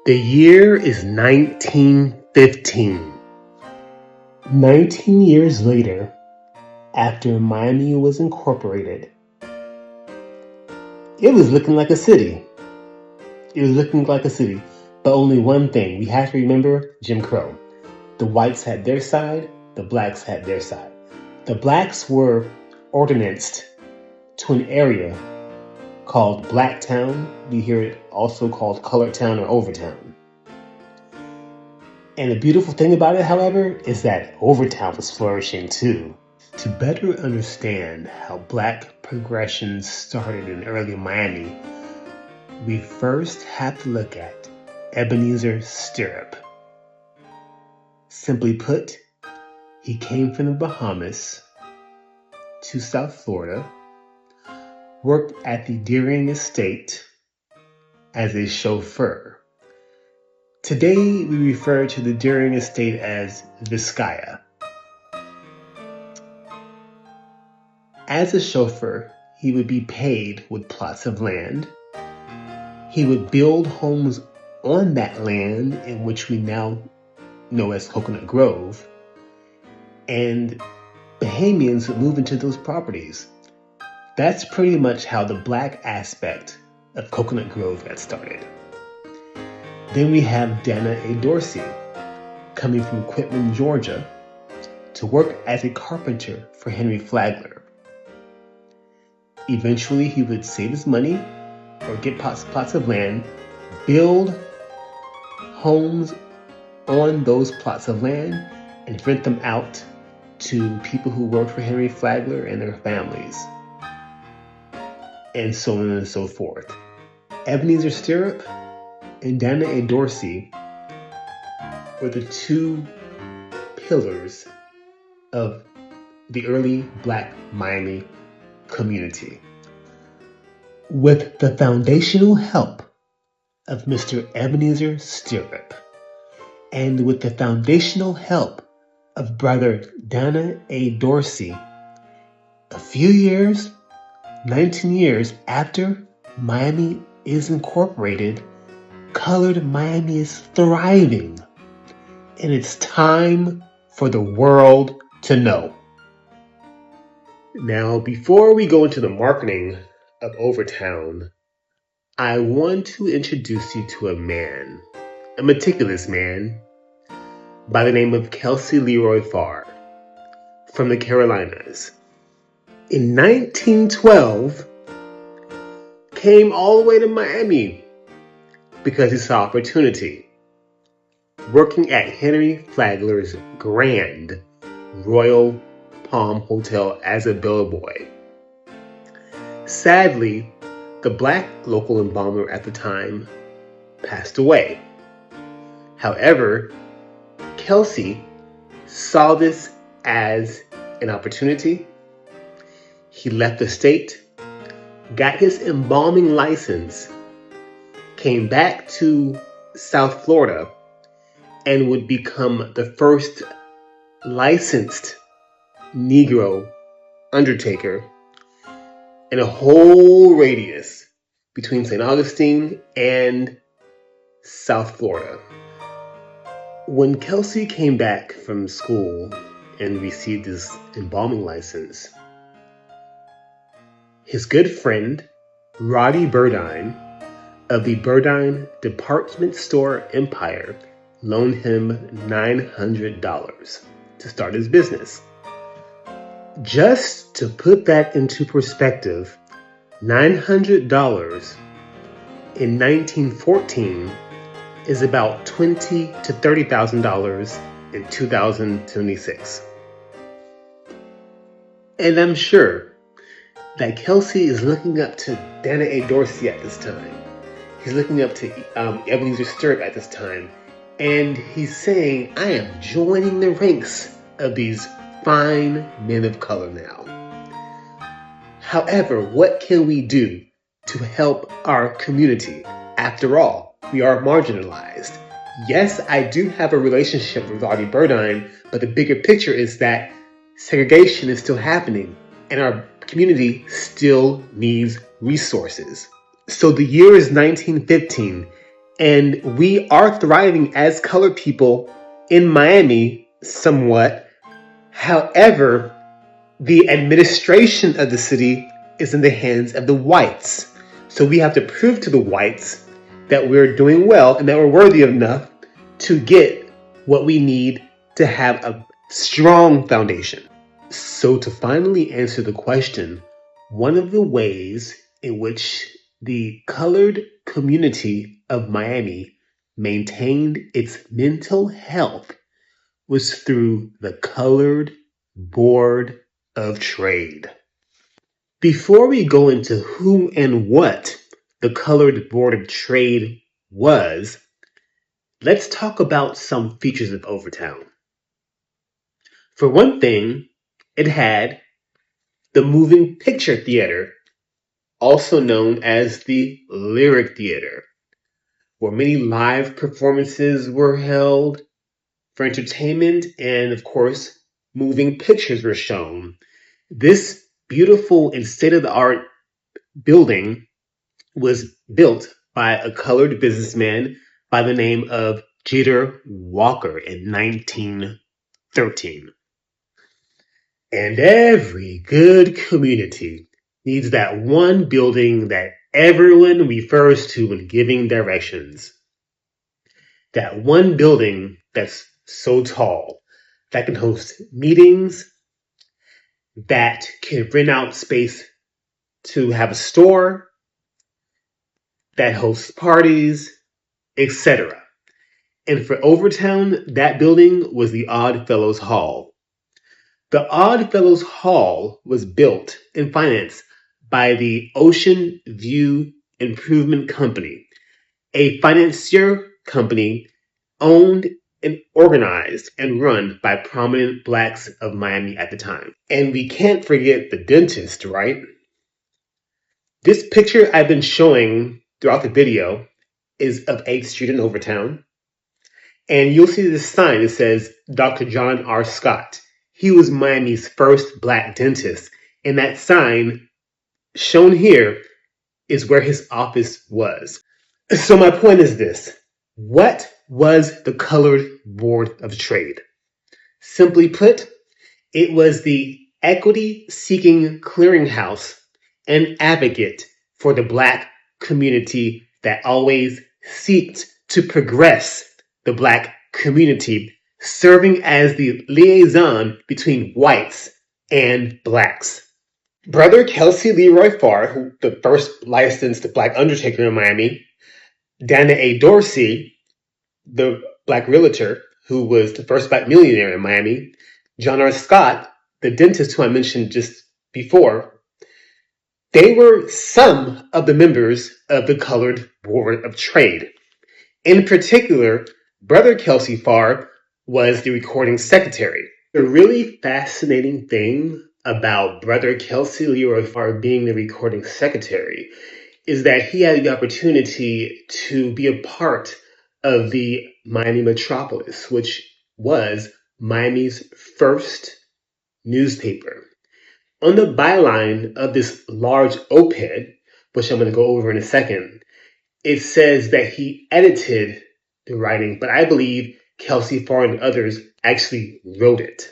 The year is 1915. 19 years later, after Miami was incorporated, it was looking like a city. But only one thing, we have to remember: Jim Crow. The whites had their side, the blacks had their side. The blacks were ordinanced to an area called Blacktown. We hear it also called Colored Town or Overtown. And the beautiful thing about it, however, is that Overtown was flourishing too. To better understand how black progression started in early Miami, we first have to look at Ebenezer Stirrup. Simply put, he came from the Bahamas to South Florida, worked at the Deering Estate as a chauffeur. Today, we refer to the Deering Estate as Vizcaya. As a chauffeur, he would be paid with plots of land. He would build homes on that land, in which we now know as Coconut Grove, and Bahamians would move into those properties. That's pretty much how the black aspect of Coconut Grove got started. Then we have Dana A. Dorsey, coming from Quitman, Georgia, to work as a carpenter for Henry Flagler. Eventually, he would save his money or get plots of land, build homes on those plots of land, and rent them out to people who worked for Henry Flagler and their families, and so on and so forth. Ebenezer Stirrup and Dana A. Dorsey were the two pillars of the early black Miami community. With the foundational help of Mr. Ebenezer Stirrup, and with the foundational help of brother Dana A. Dorsey, a few years, 19 years after Miami is incorporated, colored Miami is thriving, and it's time for the world to know. Now, before we go into the marketing of Overtown, I want to introduce you to a man, a meticulous man, by the name of Kelsey Leroy Pharr, from the Carolinas. In 1912, came all the way to Miami because he saw opportunity, working at Henry Flagler's Grand Royal Palm Hotel as a bellboy. Sadly, the black local embalmer at the time passed away. However, Kelsey saw this as an opportunity. He left the state, got his embalming license, came back to South Florida, and would become the first licensed Negro undertaker in a whole radius between St. Augustine and South Florida. When Kelsey came back from school and received his embalming license, his good friend, Roddy Burdine, of the Burdine Department Store Empire, loaned him $900 to start his business. Just to put that into perspective, $900 in 1914 is about $20,000 to $30,000 in 2026. And I'm sure that Kelsey is looking up to Dana A. Dorsey at this time. He's looking up to Ebenezer Stirrup at this time. And he's saying, I am joining the ranks of these fine men of color now. However, what can we do to help our community? After all, we are marginalized. Yes, I do have a relationship with Roddy Burdine, but the bigger picture is that segregation is still happening, and our community still needs resources. So the year is 1915, And we are thriving as colored people in Miami somewhat. However, the administration of the city is in the hands of the whites. So we have to prove to the whites that we're doing well and that we're worthy enough to get what we need to have a strong foundation. So to finally answer the question, one of the ways in which the colored community of Miami maintained its mental health was through the Colored Board of Trade. Before we go into who and what the Colored Board of Trade was, let's talk about some features of Overtown. For one thing, it had the Moving Picture Theater, also known as the Lyric Theater, where many live performances were held for entertainment, and of course, moving pictures were shown. This beautiful and state-of-the-art building was built by a colored businessman by the name of Jeter Walker in 1913. And every good community needs that one building that everyone refers to when giving directions. That one building that's so tall, that can host meetings, that can rent out space to have a store, that hosts parties, etc. And for Overtown, that building was the Odd Fellows Hall. The Odd Fellows Hall was built and financed by the Ocean View Improvement Company, a financier company owned and organized and run by prominent blacks of Miami at the time. And we can't forget the dentist, right? This picture I've been showing throughout the video is of 8th Street in Overtown. And you'll see this sign that says Dr. John R. Scott. He was Miami's first black dentist. And that sign shown here is where his office was. So my point is this. What was the Colored Board of Trade? Simply put, it was the equity-seeking clearinghouse and advocate for the black community that always seeked to progress the black community, serving as the liaison between whites and blacks. Brother Kelsey Leroy Pharr, who the first licensed black undertaker in Miami, Dana A. Dorsey, the black realtor, who was the first Black millionaire in Miami, John R. Scott, the dentist who I mentioned just before, they were some of the members of the Colored Board of Trade. In particular, Brother Kelsey Pharr was the recording secretary. The really fascinating thing about Brother Kelsey Leroy Pharr being the recording secretary is that he had the opportunity to be a part of the Miami metropolis, which was Miami's first newspaper. On the byline of this large op-ed, which I'm going to go over in a second, it says that he edited the writing, but I believe Kelsey Pharr and others actually wrote it.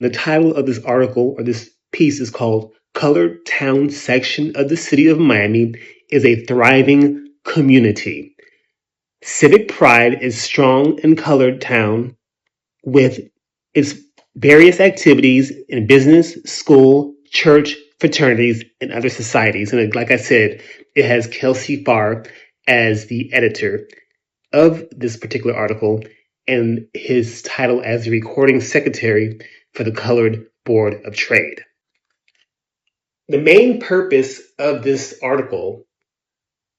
The title of this article or this piece is called Colored Town Section of the City of Miami is a Thriving Community. Civic pride is strong in Colored Town with its various activities in business, school, church, fraternities, and other societies. And like I said, it has Kelsey Pharr as the editor of this particular article and his title as the recording secretary for the Colored Board of Trade. The main purpose of this article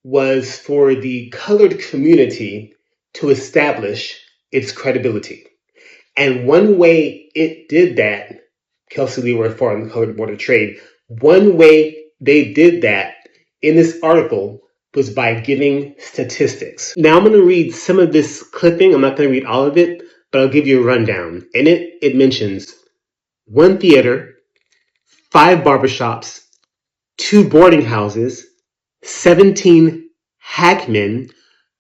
was for the colored community to establish its credibility. And one way it did that, Kelsey Leroy Pharr and the Colored Board of Trade, one way they did that in this article was by giving statistics. Now I'm going to read some of this clipping. I'm not going to read all of it, but I'll give you a rundown. In it, it mentions 1 theater, 5 barbershops, 2 boarding houses, 17 hackmen,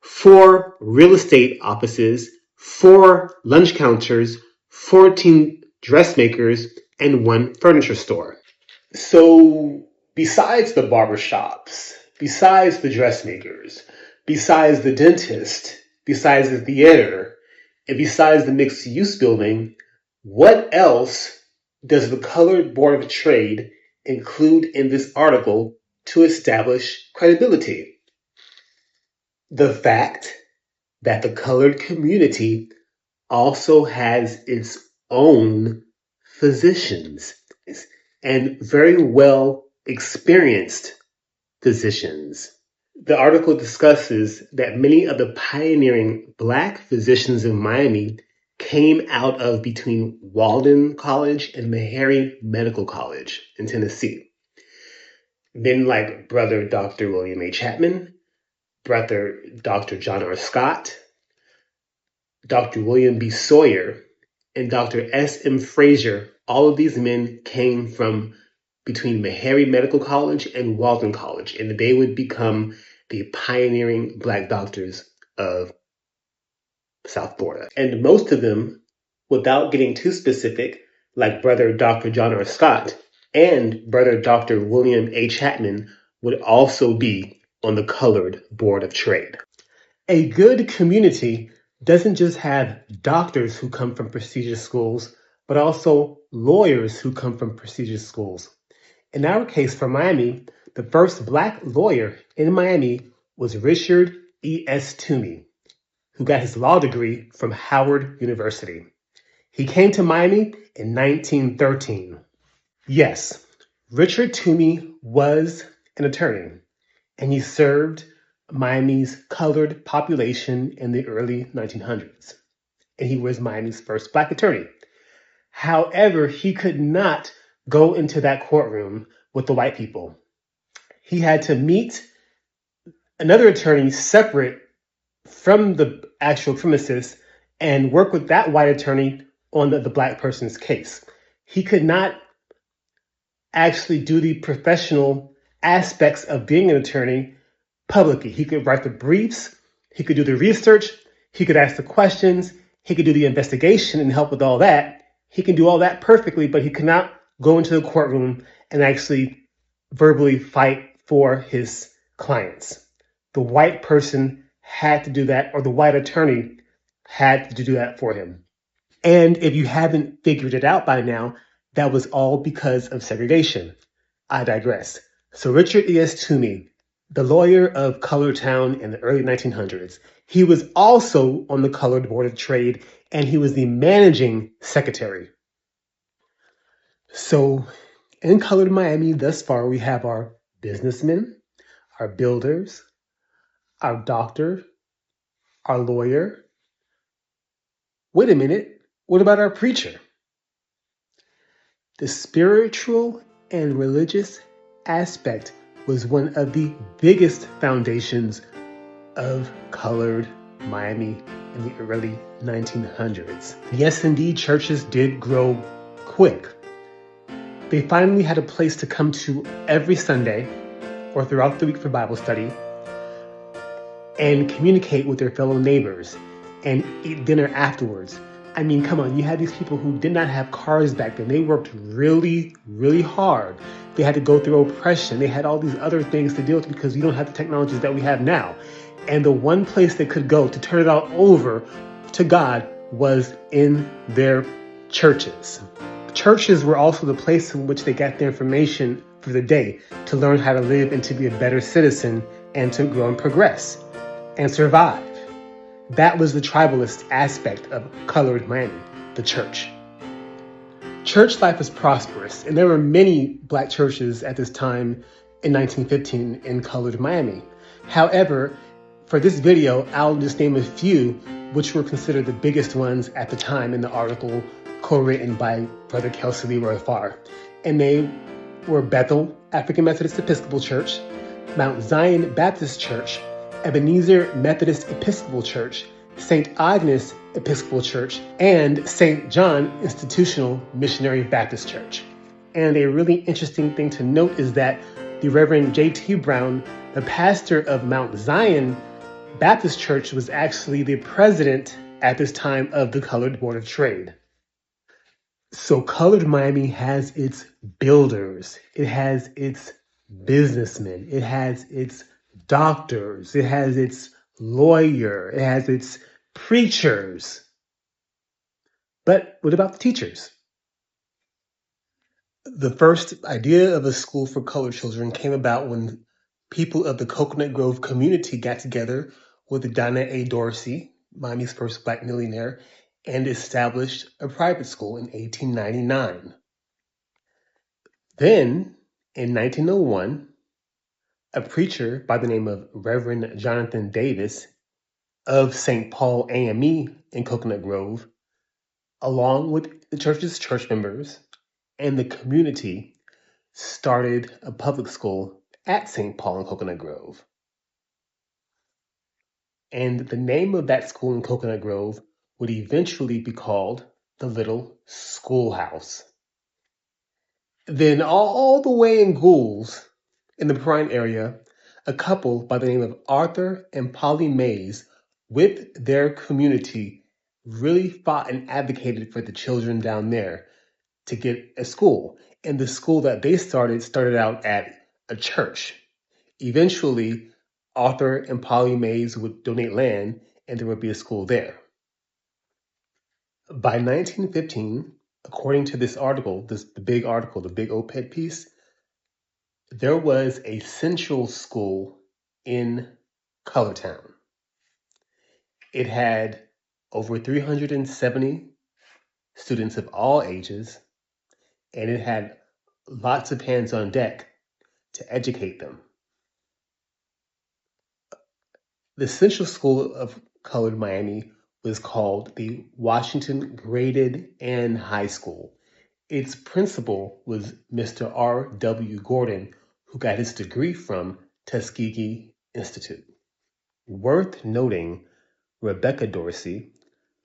4 real estate offices, 4 lunch counters, 14 dressmakers, and 1 furniture store. So besides the barbershops, besides the dressmakers, besides the dentist, besides the theater, and besides the mixed-use building, what else does the Colored Board of Trade include in this article to establish credibility? The fact that the colored community also has its own physicians and very well experienced physicians. The article discusses that many of the pioneering Black physicians in Miami came out of between Walden College and Meharry Medical College in Tennessee. Men like Brother Dr. William A. Chapman, Brother Dr. John R. Scott, Dr. William B. Sawyer, and Dr. S. M. Frazier. All of these men came from between Meharry Medical College and Walden College, and they would become the pioneering Black doctors of South Florida. And most of them, without getting too specific, like Brother Dr. John R. Scott and Brother Dr. William A. Chapman, would also be on the Colored Board of Trade. A good community doesn't just have doctors who come from prestigious schools, but also lawyers who come from prestigious schools. In our case for Miami, the first Black lawyer in Miami was Richard E.S. Toomey, who got his law degree from Howard University. He came to Miami in 1913. Yes, Richard Toomey was an attorney, and he served Miami's colored population in the early 1900s. And he was Miami's first Black attorney. However, he could not go into that courtroom with the white people. He had to meet another attorney separate from the actual premises and work with that white attorney on the Black person's case. He could not actually do the professional aspects of being an attorney publicly. He could write the briefs, he could do the research, he could ask the questions, he could do the investigation and help with all that. He can do all that perfectly, but he could not go into the courtroom and actually verbally fight for his clients. The white person had to do that, or the white attorney had to do that for him. And if you haven't figured it out by now, that was all because of segregation. I digress. So Richard E.S. Toomey, the lawyer of Colortown in the early 1900s, he was also on the Colored Board of Trade, and he was the managing secretary. So in Colored Miami thus far, we have our businessmen, our builders, our doctor, our lawyer. Wait a minute, what about our preacher? The spiritual and religious aspect was one of the biggest foundations of colored Miami in the early 1900s. Yes, indeed, churches did grow quick. They finally had a place to come to every Sunday or throughout the week for Bible study and communicate with their fellow neighbors and eat dinner afterwards. I mean, come on, you had these people who did not have cars back then. They worked really, really hard. They had to go through oppression. They had all these other things to deal with because we don't have the technologies that we have now. And the one place they could go to turn it all over to God was in their churches. Churches were also the place in which they got their information for the day to learn how to live and to be a better citizen and to grow and progress and survive. That was the tribalist aspect of colored Miami, the church. Church life was prosperous, and there were many Black churches at this time in 1915 in colored Miami. However, for this video, I'll just name a few which were considered the biggest ones at the time in the article co-written by Brother Kelsey Leroy Pharr. And they were Bethel African Methodist Episcopal Church, Mount Zion Baptist Church, Ebenezer Methodist Episcopal Church, St. Agnes Episcopal Church, and St. John Institutional Missionary Baptist Church. And a really interesting thing to note is that the Reverend J.T. Brown, the pastor of Mount Zion Baptist Church was actually the president at this time of the Colored Board of Trade. So Colored Miami has its builders, it has its businessmen, it has its doctors, it has its lawyer, it has its preachers. But what about the teachers? The first idea of a school for colored children came about when people of the Coconut Grove community got together with Donna A. Dorsey, Miami's first Black millionaire, and established a private school in 1899. Then, in 1901, a preacher by the name of Reverend Jonathan Davis of St. Paul AME in Coconut Grove, along with the church's church members and the community, started a public school at St. Paul in Coconut Grove. And the name of that school in Coconut Grove would eventually be called the Little Schoolhouse. Then all the way in Goulds, in the Prime area, a couple by the name of Arthur and Polly Mays, with their community, really fought and advocated for the children down there to get a school. And the school that they started out at a church. Eventually, Arthur and Polly Mays would donate land and there would be a school there. By 1915, according to this article, the big op-ed piece, there was a central school in Colortown. It had over 370 students of all ages, and it had lots of hands on deck to educate them. The Central School of Colored Miami was called the Washington Graded and High School. Its principal was Mr. R.W. Gordon, who got his degree from Tuskegee Institute. Worth noting, Rebecca Dorsey,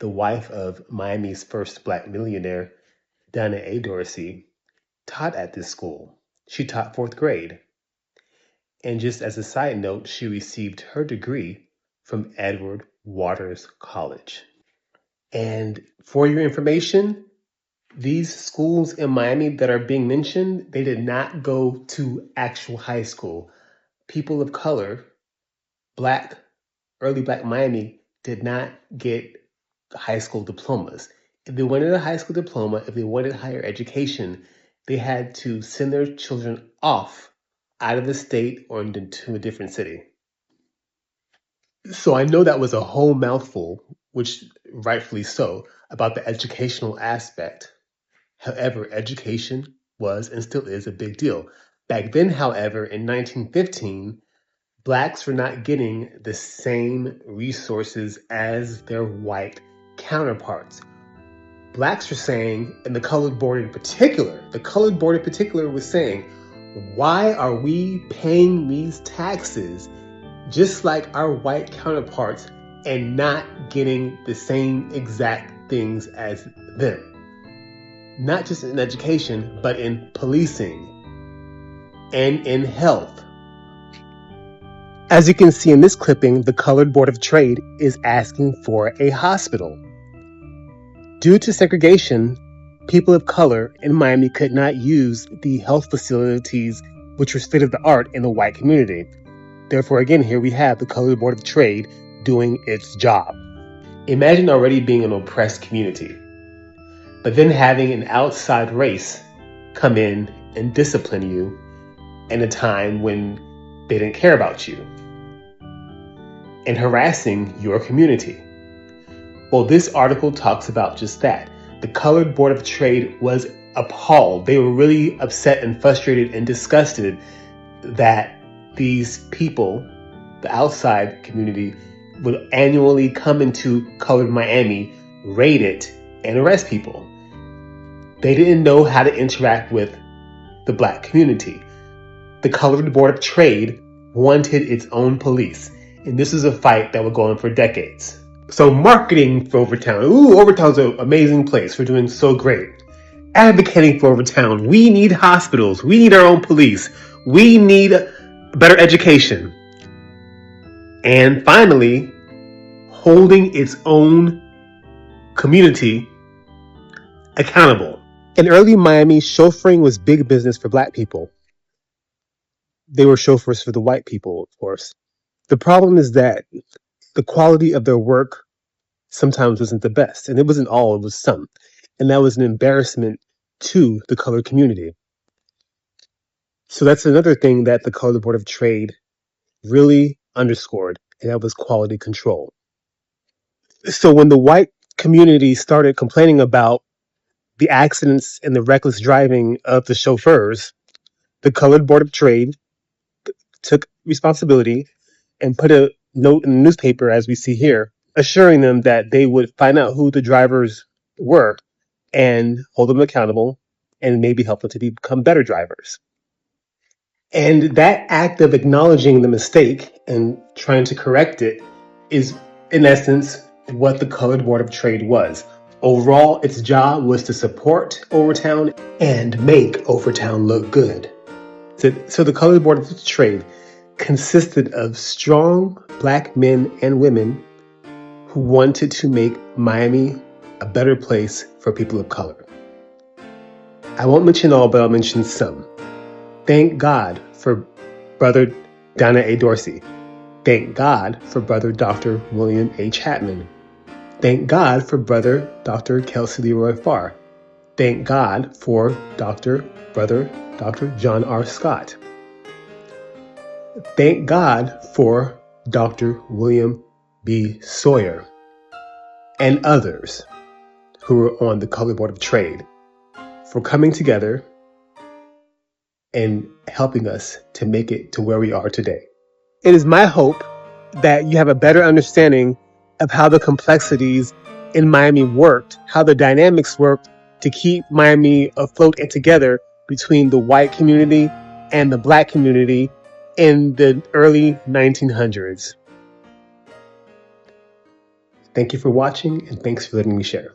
the wife of Miami's first Black millionaire, Donna A. Dorsey, taught at this school. She taught 4th grade. And just as a side note, she received her degree from Edward Waters College. And for your information, these schools in Miami that are being mentioned, they did not go to actual high school. People of color, early Black Miami, did not get high school diplomas. If they wanted a high school diploma, if they wanted higher education, they had to send their children off out of the state or into a different city. So I know that was a whole mouthful, which rightfully so, about the educational aspect. However, education was and still is a big deal. Back then, however, in 1915, Blacks were not getting the same resources as their white counterparts. Blacks were saying, and the Colored Board in particular was saying, why are we paying these taxes just like our white counterparts and not getting the same exact things as them? Not just in education, but in policing and in health. As you can see in this clipping, the Colored Board of Trade is asking for a hospital. Due to segregation, people of color in Miami could not use the health facilities which were state-of-the-art in the white community. Therefore, again, here we have the Colored Board of Trade doing its job. Imagine already being an oppressed community, but then having an outside race come in and discipline you in a time when they didn't care about you and harassing your community. Well, this article talks about just that. The Colored Board of Trade was appalled. They were really upset and frustrated and disgusted that these people, the outside community, would annually come into Colored Miami, raid it, and arrest people. They didn't know how to interact with the Black community. The Colored Board of Trade wanted its own police, and this is a fight that would go on for decades. So marketing for Overtown. Overtown's an amazing place. We're doing so great. Advocating for Overtown. We need hospitals. We need our own police. We need better education. And finally, holding its own community accountable. In early Miami, chauffeuring was big business for Black people. They were chauffeurs for the white people, of course. The problem is that the quality of their work sometimes wasn't the best. And it wasn't all, it was some. And that was an embarrassment to the colored community. So that's another thing that the Colored Board of Trade really underscored, and that was quality control. So when the white community started complaining about the accidents and the reckless driving of the chauffeurs, the Colored Board of Trade took responsibility and put a note in the newspaper, as we see here, assuring them that they would find out who the drivers were and hold them accountable and maybe help them to become better drivers. And that act of acknowledging the mistake and trying to correct it is, in essence, what the Colored Board of Trade was. Overall, its job was to support Overtown and make Overtown look good. So the Colored Board of Trade consisted of strong Black men and women who wanted to make Miami a better place for people of color. I won't mention all, but I'll mention some. Thank God for Brother Donna A. Dorsey. Thank God for Brother Dr. William A. Chapman. Thank God for Brother Dr. Kelsey Leroy Pharr. Thank God for Brother Dr. John R. Scott. Thank God for Dr. William B. Sawyer and others who were on the Colored Board of Trade for coming together and helping us to make it to where we are today. It is my hope that you have a better understanding of how the complexities in Miami worked, how the dynamics worked to keep Miami afloat and together between the white community and the Black community in the early 1900s. Thank you for watching, and thanks for letting me share.